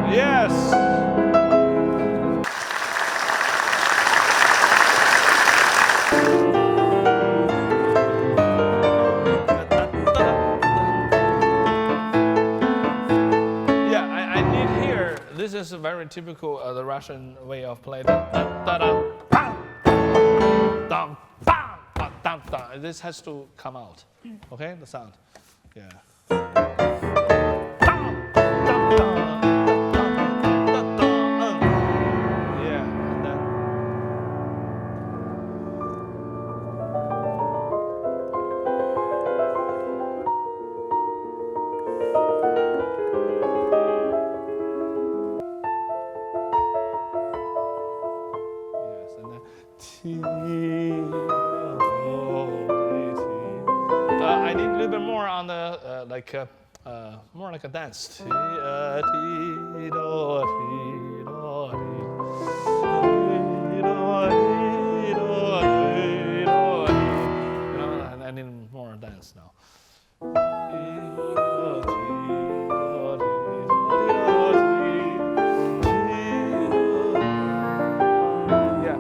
Yes. Yeah, I need here. This is very typical the Russian way of playing. This has to come out. Okay, the sound. Yeah. I need a little bit more on the more like a dance. You know, I need more dance now. Yeah,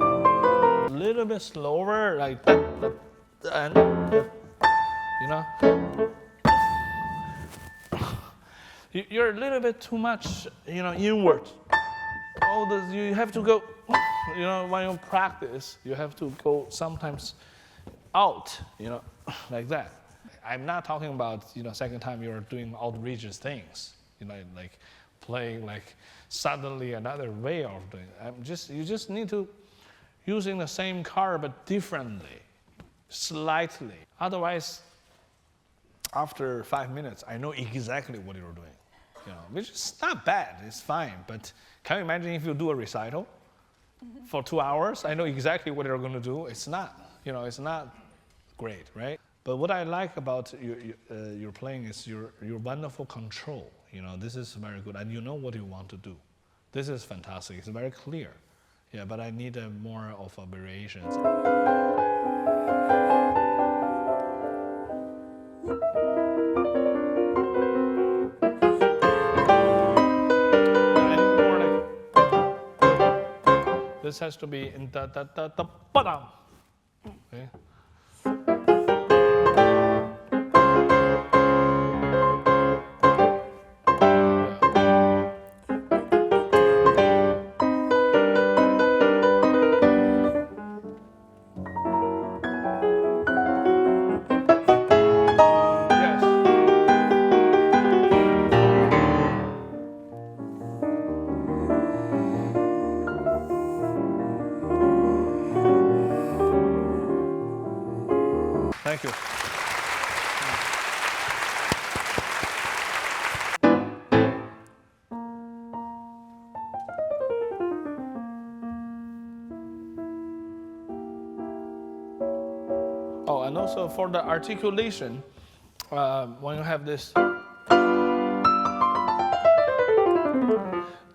a little bit slower, like that, and you know. You're a little bit too much, you know, inward. All this, you have to go, you know, when you practice, you have to go sometimes out, you know, like that. I'm not talking about, you know, second time you're doing outrageous things, you know, like playing like suddenly another way of doing it. You just need to using the same card but differently, slightly. Otherwise, after 5 minutes, I know exactly what you're doing. You know, which is not bad, it's fine. But can you imagine if you do a recital for 2 hours? I know exactly what you're going to do. It's not, you know, it's not great, right? But what I like about your playing is your wonderful control. You know, this is very good, and you know what you want to do. This is fantastic. It's very clear. Yeah, but I need more of a variations. This has to be in da da da da ba da. Okay. Thank you. Oh, and also for the articulation, when you have this,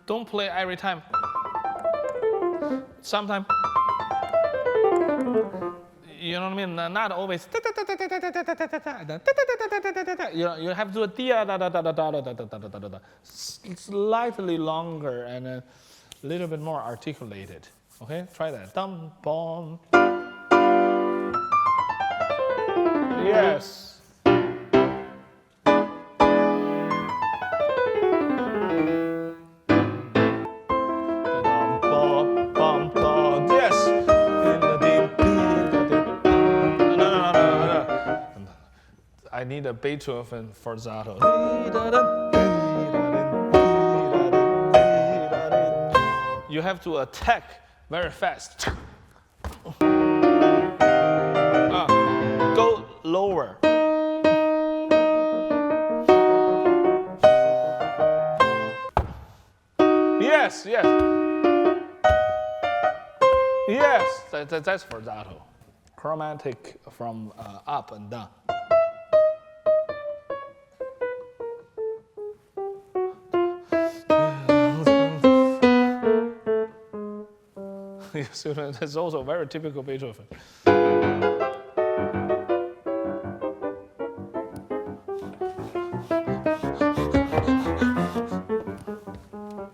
don't play every time. Sometimes. You know what I mean? Not always. You have to do a slightly longer and a little bit more articulated. Okay, try that. Dum bom. Yes. Yes. I need a Beethoven forzato. You have to attack very fast. Go lower. Yes, yes. Yes, that's forzato. Chromatic from up and down. That's also very typical Beethoven.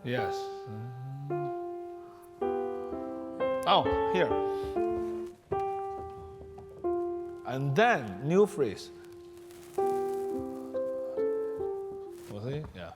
Yes. Oh, here. And then new phrase. Was it? Yeah.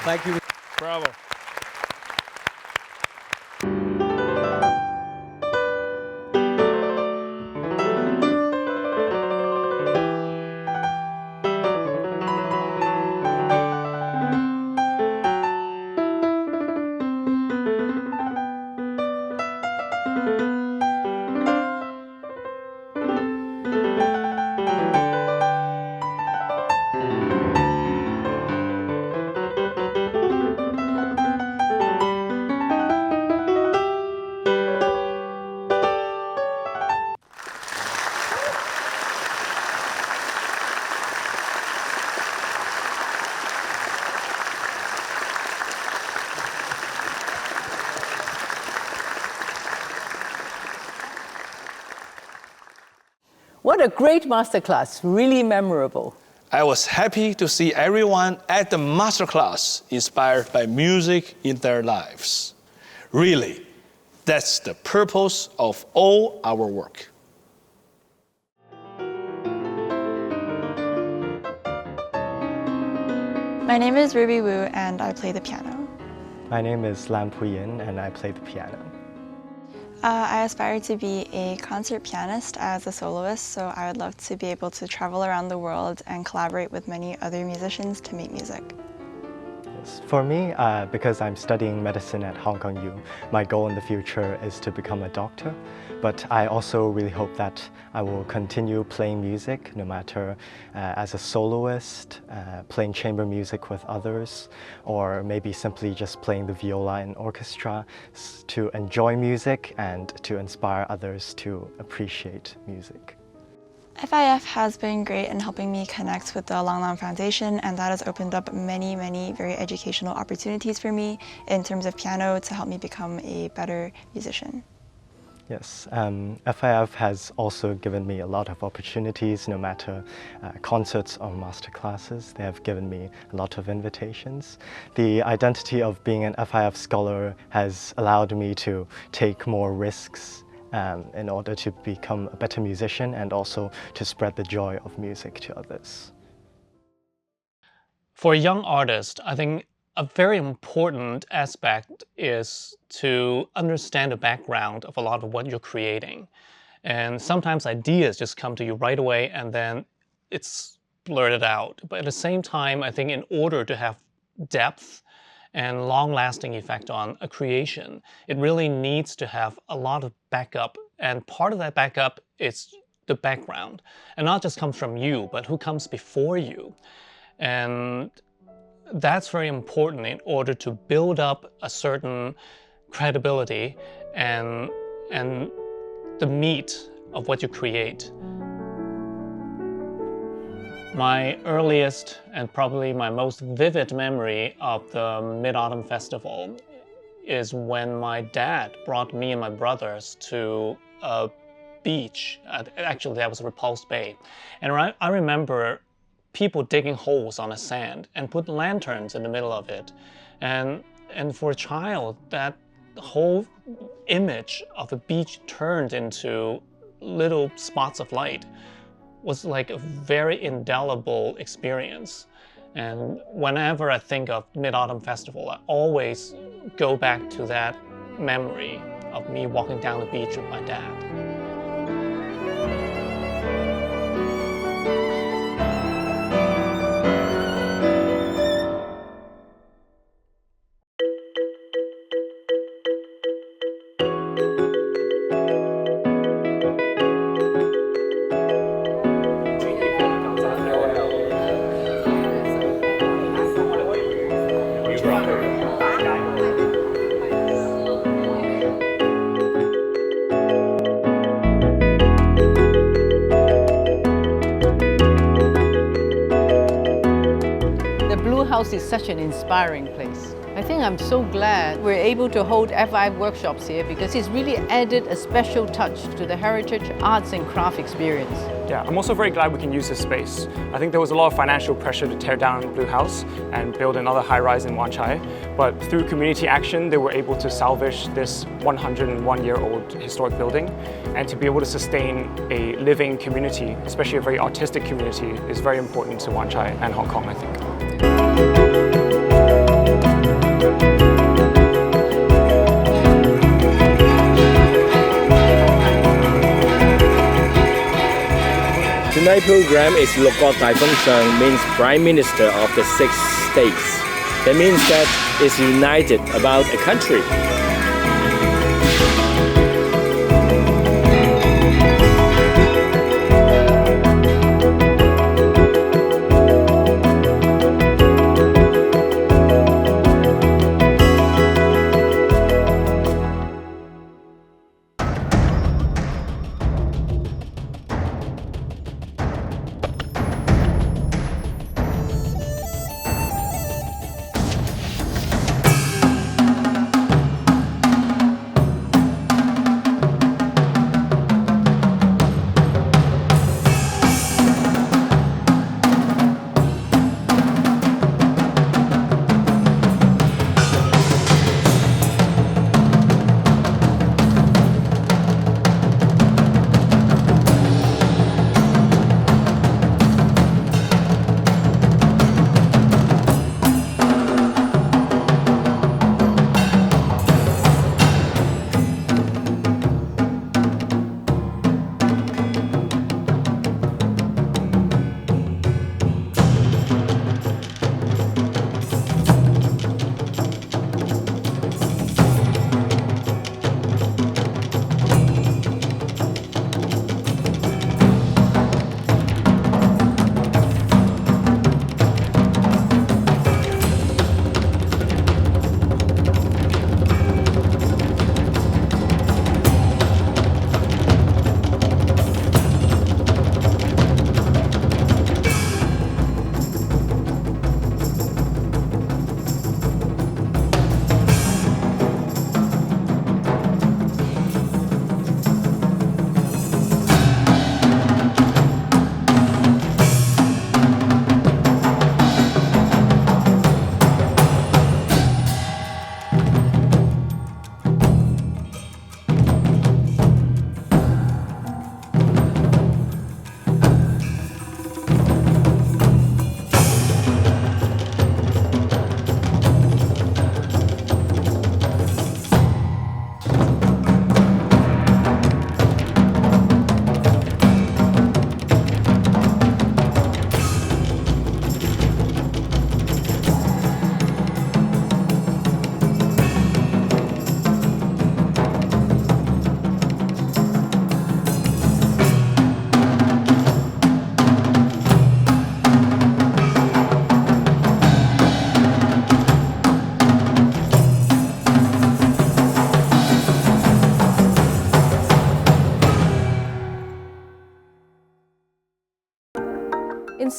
Thank you. Bravo. What a great masterclass, really memorable. I was happy to see everyone at the masterclass inspired by music in their lives. Really, that's the purpose of all our work. My name is Ruby Wu and I play the piano. My name is Lam Puyin and I play the piano. I aspire to be a concert pianist as a soloist, so I would love to be able to travel around the world and collaborate with many other musicians to make music. For me, because I'm studying medicine at Hong Kong U, my goal in the future is to become a doctor. But I also really hope that I will continue playing music, no matter as a soloist, playing chamber music with others, or maybe simply just playing the viola in orchestra to enjoy music and to inspire others to appreciate music. FIF has been great in helping me connect with the Lang Lang Foundation, and that has opened up many, many very educational opportunities for me in terms of piano to help me become a better musician. Yes, FIF has also given me a lot of opportunities, no matter concerts or masterclasses. They have given me a lot of invitations. The identity of being an FIF scholar has allowed me to take more risks in order to become a better musician and also to spread the joy of music to others. For a young artist, I think a very important aspect is to understand the background of a lot of what you're creating. And sometimes ideas just come to you right away and then it's blurted out. But at the same time, I think in order to have depth and long-lasting effect on a creation, it really needs to have a lot of backup. And part of that backup is the background. And not just comes from you, but who comes before you. And that's very important in order to build up a certain credibility and the meat of what you create. My earliest and probably my most vivid memory of the Mid-Autumn Festival is when my dad brought me and my brothers to a beach. Actually, that was Repulse Bay. And I remember people digging holes on the sand and put lanterns in the middle of it. And for a child, that whole image of a beach turned into little spots of light was like a very indelible experience. And whenever I think of Mid-Autumn Festival, I always go back to that memory of me walking down the beach with my dad. House is such an inspiring place. I think I'm so glad we're able to hold FIF workshops here because it's really added a special touch to the heritage, arts and craft experience. Yeah, I'm also very glad we can use this space. I think there was a lot of financial pressure to tear down Blue House and build another high-rise in Wan Chai, but through community action they were able to salvage this 101-year-old historic building, and to be able to sustain a living community, especially a very artistic community, is very important to Wan Chai and Hong Kong, I think. Tonight's program is Lokot Tai Fung Sheng, means Prime Minister of the 6 states. That means that it's united about a country.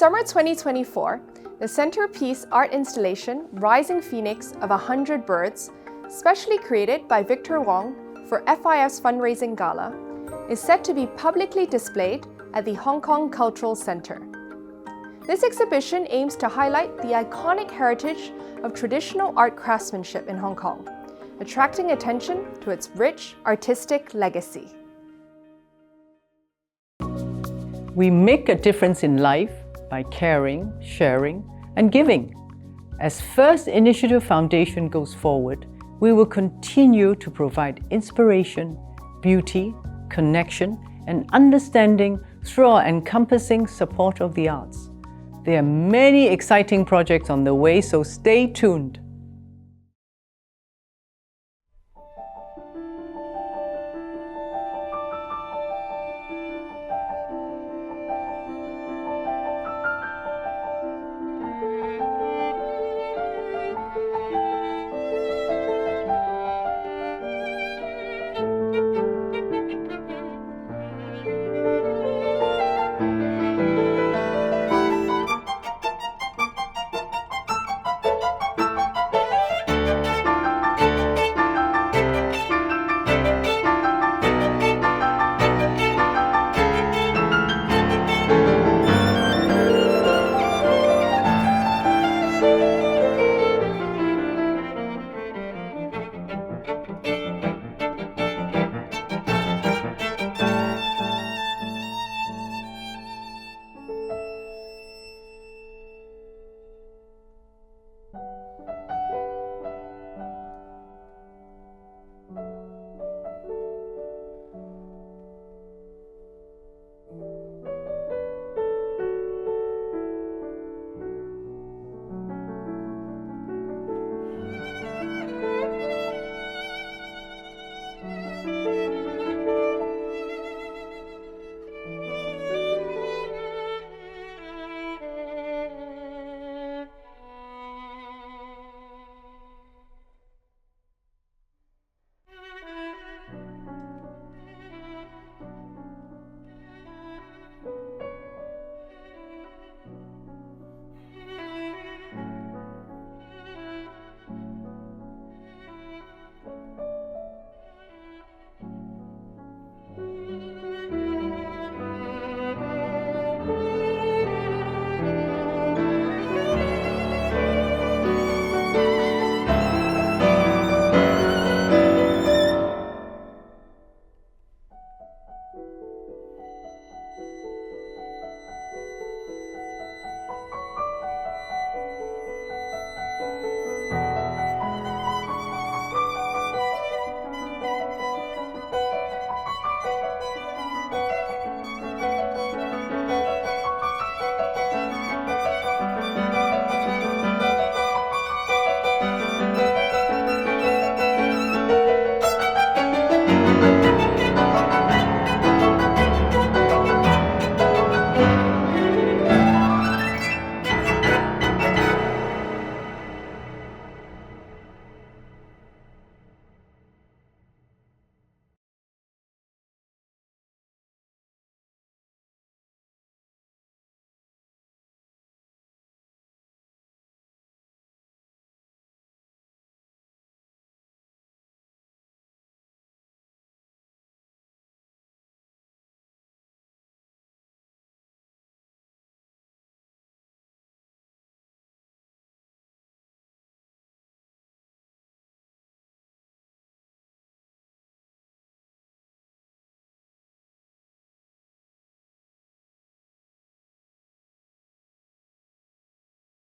summer 2024, the centerpiece art installation Rising Phoenix of 100 Birds, specially created by Victor Wong for FIF's fundraising gala, is set to be publicly displayed at the Hong Kong Cultural Centre. This exhibition aims to highlight the iconic heritage of traditional art craftsmanship in Hong Kong, attracting attention to its rich artistic legacy. We make a difference in life by caring, sharing, and giving. As First Initiative Foundation goes forward, we will continue to provide inspiration, beauty, connection, and understanding through our encompassing support of the arts. There are many exciting projects on the way, so stay tuned.